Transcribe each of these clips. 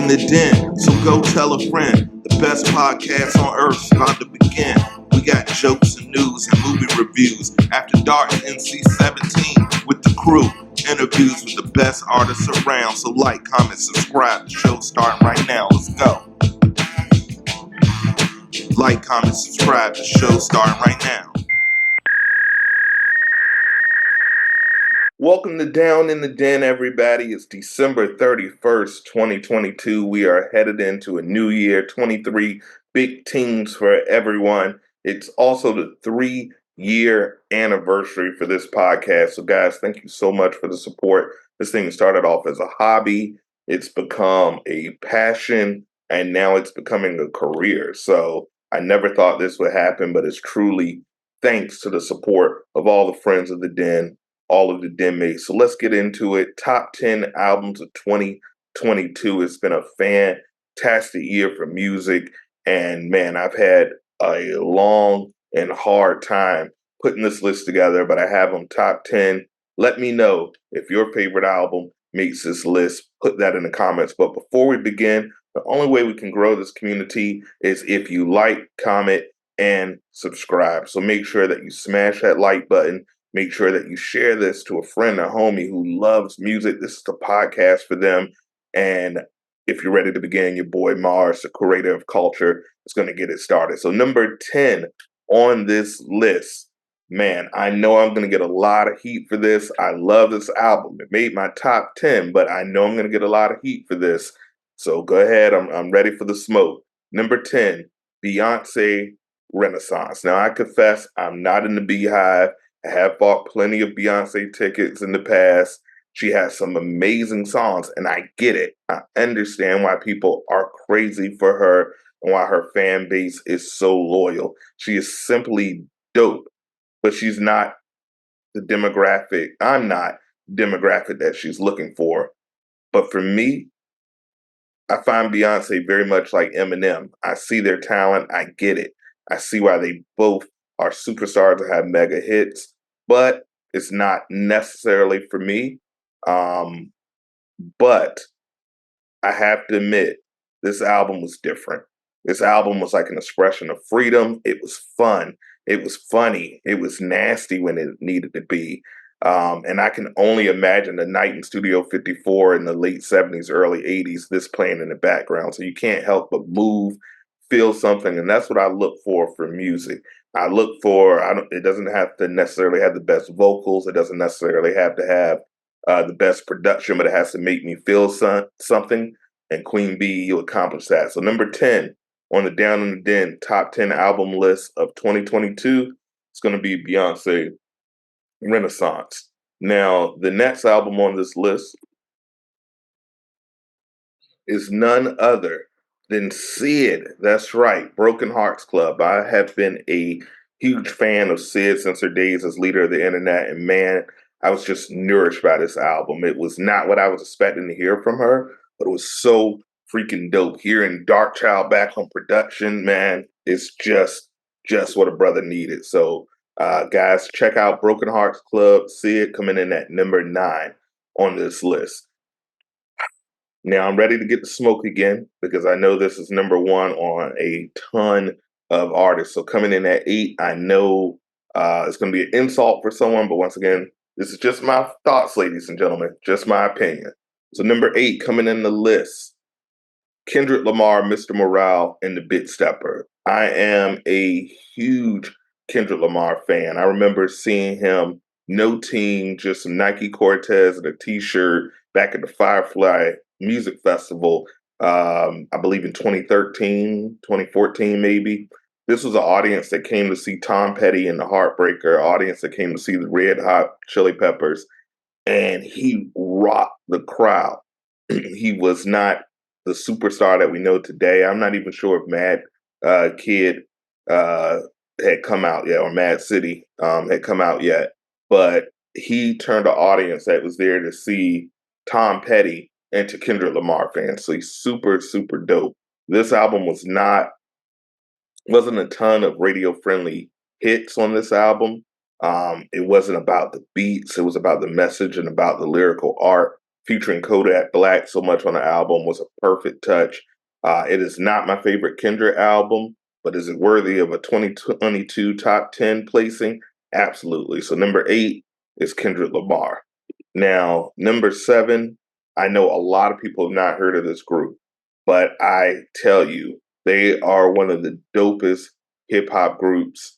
in the den, so go tell a friend. The best podcast on earth's about to begin. We got jokes and news and movie reviews. After Dark NC-17 with the crew. Interviews with the best artists around. So like, comment, subscribe. The show's starting right now. Let's go. Like, comment, subscribe. The show's starting right now. Welcome to Down in the Den, everybody. It's December 31st, 2022. We are headed into a new year, 23 big things for everyone. It's also the 3-year anniversary for this podcast. So, guys, thank you so much for the support. This thing started off as a hobby. It's become a passion, and now it's becoming a career. So I never thought this would happen, but it's truly thanks to the support of all the friends of the Den, all of the Den mates. So let's get into it. Top 10 albums of 2022. It's been a fantastic year for music. And man, I've had a long and hard time putting this list together, but I have them top 10. Let me know if your favorite album makes this list. Put that in the comments. But before we begin, the only way we can grow this community is if you like, comment, and subscribe. So make sure that you smash that like button. Make sure that you share this to a friend or homie who loves music. This is the podcast for them. And if you're ready to begin, your boy Marz, the curator of culture, is going to get it started. So number 10 on this list. Man, I know I'm going to get a lot of heat for this. I love this album. It made my top 10, but I know I'm going to get a lot of heat for this. So go ahead. I'm ready for the smoke. Number 10, Beyonce Renaissance. Now, I confess I'm not in the Beehive. I have bought plenty of Beyonce tickets in the past. She has some amazing songs, and I get it. I understand why people are crazy for her and why her fan base is so loyal. She is simply dope, but she's not the demographic. I'm not demographic that she's looking for. But for me, I find Beyonce very much like Eminem. I see their talent. I get it. I see why they both are superstars that have mega hits, but it's not necessarily for me. But I have to admit, this album was different. This album was like an expression of freedom. It was fun. It was funny. It was nasty when it needed to be. And I can only imagine the night in Studio 54 in the late 70s, early 80s, this playing in the background. So you can't help but move, feel something. And that's what I look for music. I look for, it doesn't have to necessarily have the best vocals. It doesn't necessarily have to have the best production, but it has to make me feel something. And Queen Bee, you accomplish that. So number 10 on the Down in the Den top 10 album list of 2022, it's going to be Beyonce Renaissance. Now, the next album on this list is none other than Sid. That's right, Broken Hearts Club. I have been a huge fan of Sid since her days as leader of the internet, and man, I was just nourished by this album. It was not what I was expecting to hear from her, but it was so freaking dope. Hearing Dark Child back on production, man, it's just what a brother needed. So, guys, check out Broken Hearts Club. Sid coming in at number 9 on this list. Now, I'm ready to get the smoke again because I know this is number 1 on a ton of artists. So coming in at 8, I know it's going to be an insult for someone, but once again, this is just my thoughts, ladies and gentlemen, just my opinion. So number 8 coming in the list, Kendrick Lamar, Mr. Morale, and the Big Stepper. I am a huge Kendrick Lamar fan. I remember seeing him, no team, just some Nike Cortez and a t-shirt back at the Firefly Music Festival, I believe in 2013, 2014 maybe. This was an audience that came to see Tom Petty and the Heartbreaker, audience that came to see the Red Hot Chili Peppers, and he rocked the crowd. He was not the superstar that we know today. I'm not even sure if Mad Kid had come out yet, or Mad City had come out yet, but he turned an audience that was there to see Tom Petty and to Kendrick Lamar fans. So he's super, super dope. This album wasn't a ton of radio-friendly hits on this album. It wasn't about the beats. It was about the message and about the lyrical art. featuring Kodak Black so much on the album was a perfect touch. It is not my favorite Kendrick album, but is it worthy of a 2022 top 10 placing? Absolutely. So number 8 is Kendrick Lamar. Now, number 7, I know a lot of people have not heard of this group, but I tell you, they are one of the dopest hip hop groups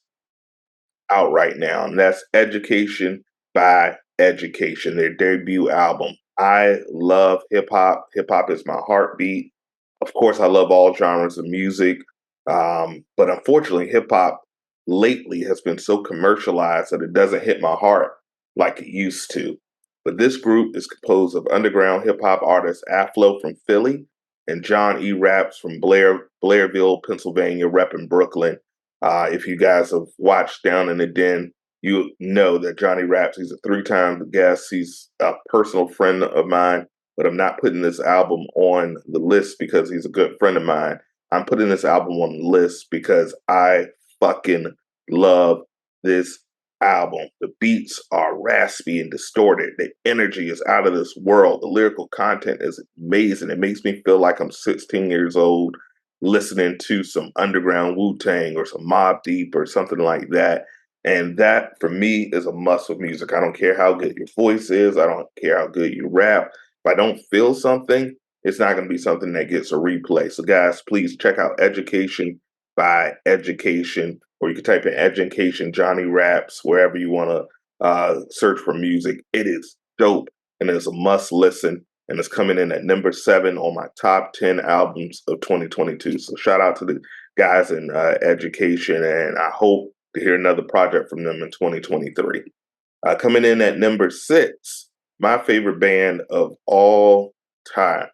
out right now, and that's Education by Education, their debut album. I love hip hop. Hip hop is my heartbeat. Of course, I love all genres of music, but unfortunately, hip hop lately has been so commercialized that it doesn't hit my heart like it used to. But this group is composed of underground hip hop artist Aflo from Philly and John E. Raps from Blairville, Pennsylvania, repping Brooklyn. If you guys have watched Down in the Den, you know that Johnny Raps, he's a 3-time guest. He's a personal friend of mine, but I'm not putting this album on the list because he's a good friend of mine. I'm putting this album on the list because I fucking love this album. The beats are raspy and distorted. The energy is out of this world. The lyrical content is amazing. It makes me feel like I'm 16 years old listening to some underground Wu-Tang or some Mobb Deep or something like that. And that for me is a must with music. I don't care how good your voice is. I don't care how good you rap. If I don't feel something, it's not going to be something that gets a replay. So guys, please check out Education by Education, or you can type in Education Johnny Raps wherever you want to search for music. It is dope and it's a must listen, and it's coming in at number 7 on my top 10 albums of 2022. So shout out to the guys in Education, and I hope to hear another project from them in 2023. Coming in at number 6, my favorite band of all time.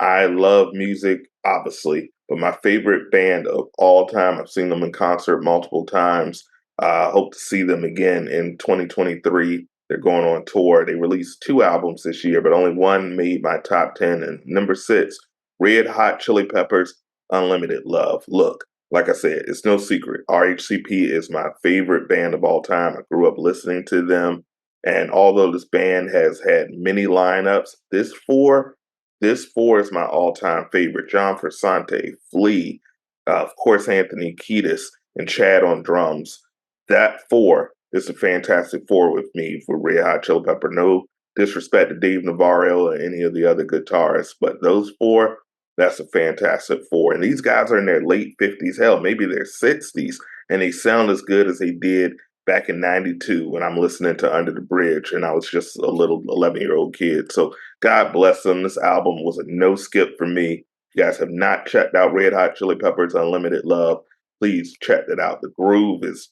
I love music, obviously, but my favorite band of all time, I've seen them in concert multiple times. Hope to see them again in 2023. They're going on tour. They released 2 albums this year, but only one made my top 10. And number 6, Red Hot Chili Peppers, Unlimited Love. Look, like I said, it's no secret. RHCP is my favorite band of all time. I grew up listening to them. And although this band has had many lineups, this four is my all-time favorite. John Frusciante, Flea, of course, Anthony Kiedis, and Chad on drums. That 4 is a fantastic 4 with me for Red Hot Chili Pepper. No disrespect to Dave Navarro or any of the other guitarists, but those 4, that's a fantastic 4. And these guys are in their late 50s, hell, maybe their 60s, and they sound as good as they did back in 92 when I'm listening to Under the Bridge and I was just a little 11-year-old kid. So God bless them. This album was a no skip for me. If you guys have not checked out Red Hot Chili Peppers Unlimited Love, please check that out. The groove is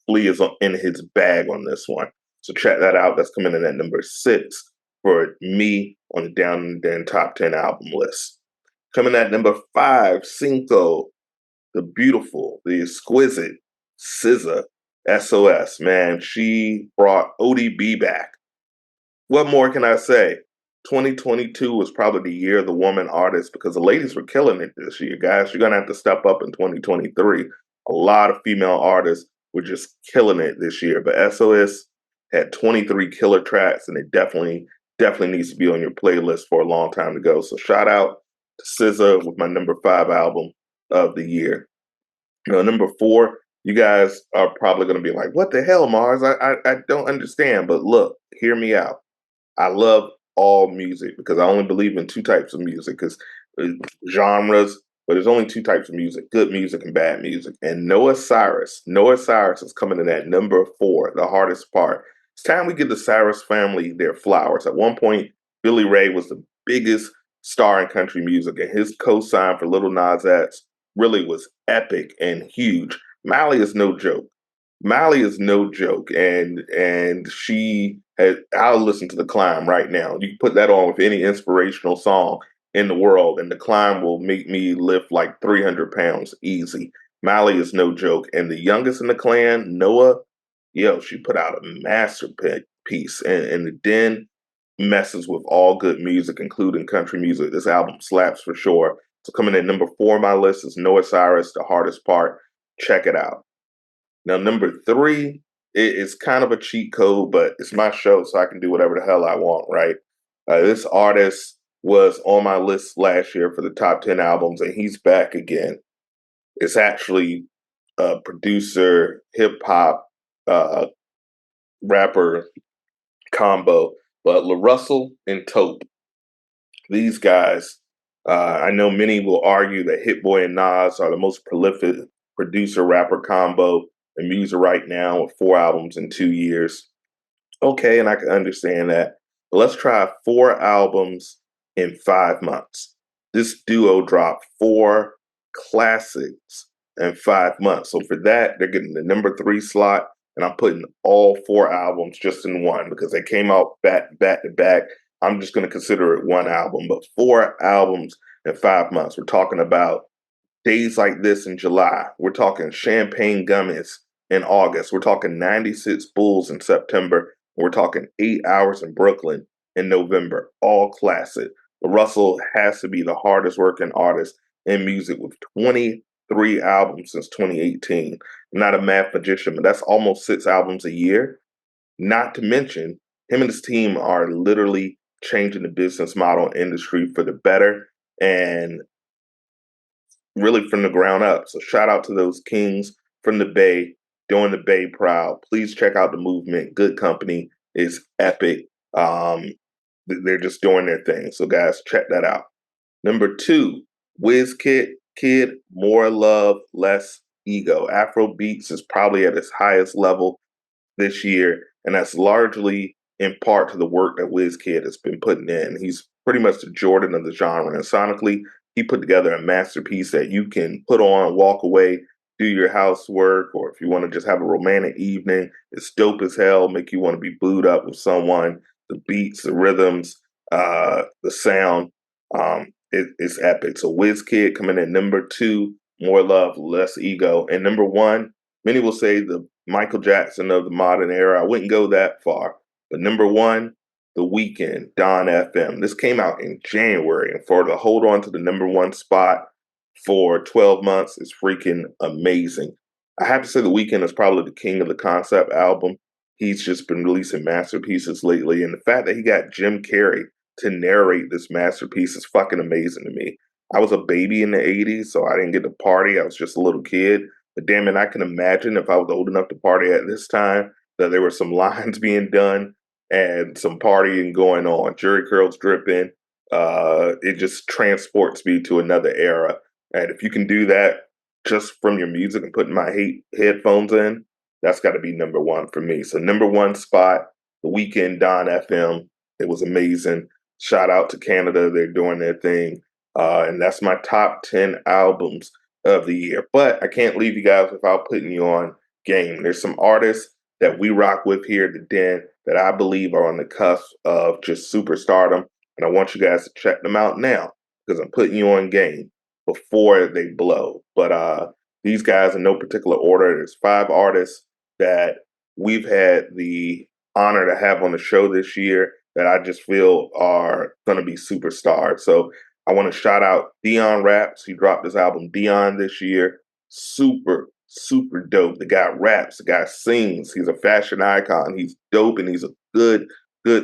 Flea is in his bag on this one. So check that out. That's coming in at number 6 for me on the Down and Den top 10 album list. Coming at number 5, Cinco, the beautiful, the exquisite SZA, SOS. Man, she brought ODB back. What more can I say? 2022 was probably the year of the woman artist because the ladies were killing it this year, guys. You're gonna have to step up in 2023. A lot of female artists were just killing it this year, but SOS had 23 killer tracks, and it definitely needs to be on your playlist for a long time to go. So shout out to SZA with my number 5 album of the year. Number 4, you guys are probably going to be like, "What the hell, Marz? I don't understand." But look, hear me out. I love all music because I only believe in 2 types of music, because genres, but there's only 2 types of music: good music and bad music. And Noah Cyrus is coming in at number 4, the hardest part. It's time we give the Cyrus family their flowers. At one point, Billy Ray was the biggest star in country music, and his co-sign for Little Nas X really was epic and huge. Mally is no joke. Mally is no joke, and she had. I'll listen to The Climb right now. You can put that on with any inspirational song in the world, and The Climb will make me lift like 300 pounds easy. Mally is no joke, and the youngest in the clan, Noah, yo, she put out a masterpiece, and the Den messes with all good music, including country music. This album slaps for sure. So coming in number 4 on my list is Noah Cyrus, The Hardest Part. Check it out. Now, number 3 is kind of a cheat code, but it's my show, so I can do whatever the hell I want, right? This artist was on my list last year for the top 10 albums, and he's back again. It's actually a producer, hip hop, uh, rapper combo, but LaRussell and Taupe. These guys, I know many will argue that Hit Boy and Nas are the most prolific producer rapper combo in music right now with 4 albums in 2 years. Okay, and I can understand that. But let's try 4 albums in 5 months. This duo dropped 4 classics in 5 months. So for that, they're getting the number 3 slot, and I'm putting all 4 albums just in one because they came out back to back. I'm just going to consider it one album, but 4 albums in 5 months. We're talking about Days Like This in July. We're talking Champagne Gummies in August. We're talking 96 Bulls in September. We're talking 8 Hours in Brooklyn in November. All classic. Russell has to be the hardest working artist in music with 23 albums since 2018. I'm not a math magician, but that's almost 6 albums a year. Not to mention, him and his team are literally changing the business model and industry for the better. And really from the ground up. So shout out to those kings from the Bay, doing the Bay proud. Please check out the movement. Good company is epic. They're just doing their thing. So guys, check that out. Number 2, Kid, More Love, Less Ego. Afro beats is probably at its highest level this year, and that's largely in part to the work that WizKid has been putting in. He's pretty much the Jordan of the genre, and sonically, he put together a masterpiece that you can put on, walk away, do your housework, or if you want to just have a romantic evening, it's dope as hell. Make you want to be booed up with someone. The beats, the rhythms, the sound, it's epic. So WizKid coming in number 2, More Love, Less Ego, and number 1. Many will say the Michael Jackson of the modern era. I wouldn't go that far. But number 1, The Weeknd, Don FM. This came out in January, and for to hold on to the number 1 spot for 12 months is freaking amazing. I have to say The Weeknd is probably the king of the concept album. He's just been releasing masterpieces lately, and the fact that he got Jim Carrey to narrate this masterpiece is fucking amazing to me. I was a baby in the 80s, so I didn't get to party. I was just a little kid. But damn it, I can imagine if I was old enough to party at this time that there were some lines being done and some partying going on. Jerry curls dripping. It just transports me to another era. And if you can do that just from your music and putting my headphones in, that's got to be number 1 for me. So number 1 spot, The Weeknd, Don FM. It was amazing. Shout out to Canada. They're doing their thing. And that's my top 10 albums of the year. But I can't leave you guys without putting you on game. There's some artists that we rock with here at the Den that I believe are on the cusp of just superstardom. And I want you guys to check them out now because I'm putting you on game before they blow. But these guys in no particular order. There's 5 artists that we've had the honor to have on the show this year that I just feel are going to be superstars. So I want to shout out D.E.N. Raps. He dropped his album D.E.N. this year. Super dope. The guy raps, the guy sings. He's a fashion icon. He's dope and he's a good,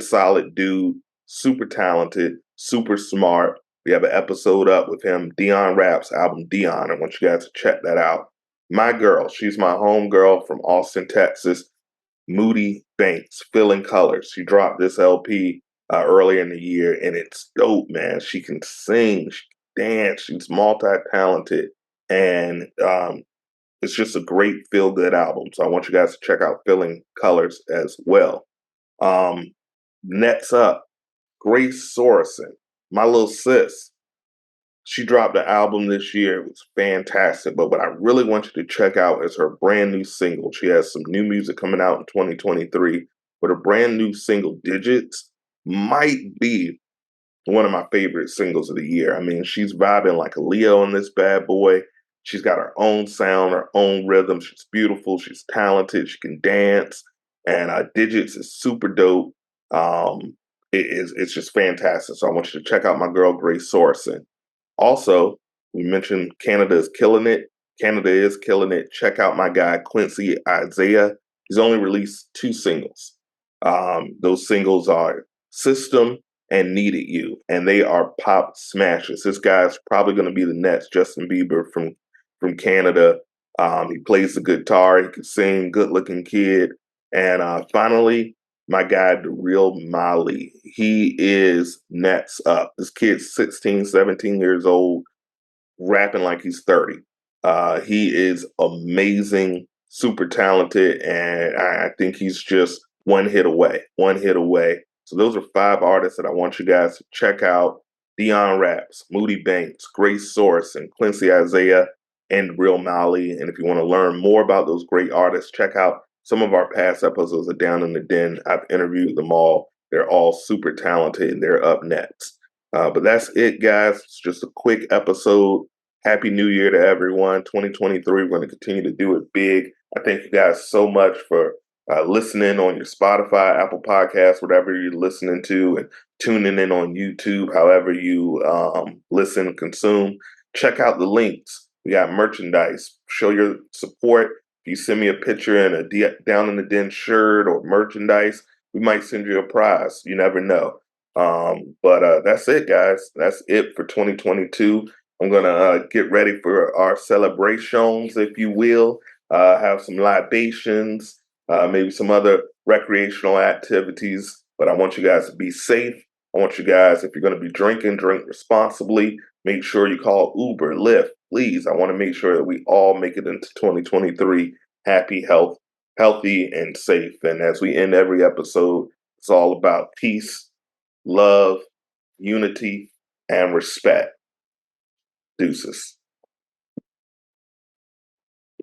solid dude. Super talented, super smart. We have an episode up with him, D.E.N. Raps, album D.E.N. I want you guys to check that out. My girl, she's my home girl from Austin, Texas. Moody Banks, Filling Colors. She dropped this LP earlier in the year, and it's dope, man. She can sing, she can dance, she's multi-talented, and it's just a great feel-good album. So I want you guys to check out Filling Colors as well. Next up, Grace Sorensen, my little sis. She dropped an album this year. It was fantastic. But what I really want you to check out is her brand new single. She has some new music coming out in 2023. But her brand new single, Digits, might be one of my favorite singles of the year. I mean, she's vibing like a Leo in this bad boy. She's got her own sound, her own rhythm. She's beautiful. She's talented. She can dance. And Digits is super dope. It's just fantastic. So I want you to check out my girl, Grace Sorensen. Also, we mentioned Canada is killing it. Canada is killing it. Check out my guy, Quincy Isaiah. He's only released 2 singles. Those singles are System and Needed You, and they are pop smashes. This guy's probably going to be the next Justin Bieber from Canada. He plays the guitar, he can sing, good looking kid. And finally, my guy, the real Molly. He is next up. This kid's 16, 17 years old, rapping like he's 30. He is amazing, super talented, and I think he's just one hit away, one hit away. So those are 5 artists that I want you guys to check out. D.E.N. Raps, Moody Banks, Grace Source, and Quincy Isaiah, and Real Mali. And if you want to learn more about those great artists, check out some of our past episodes of Down in the Den. I've interviewed them all. They're all super talented, and they're up next. But that's it, guys. It's just a quick episode. Happy New Year to everyone. 2023, we're going to continue to do it big. I thank you guys so much for listening on your Spotify, Apple Podcasts, whatever you're listening to, and tuning in on YouTube, however you listen and consume. Check out the links. We got merchandise. Show your support. If you send me a picture in a Down in the Den shirt or merchandise, we might send you a prize. You never know. But that's it, guys. That's it for 2022. I'm going to get ready for our celebrations, if you will, have some libations, maybe some other recreational activities. But I want you guys to be safe. I want you guys, if you're going to be drinking, drink responsibly. Make sure you call Uber, Lyft, please. I want to make sure that we all make it into 2023 happy, healthy, and safe. And as we end every episode, it's all about peace, love, unity, and respect. Deuces.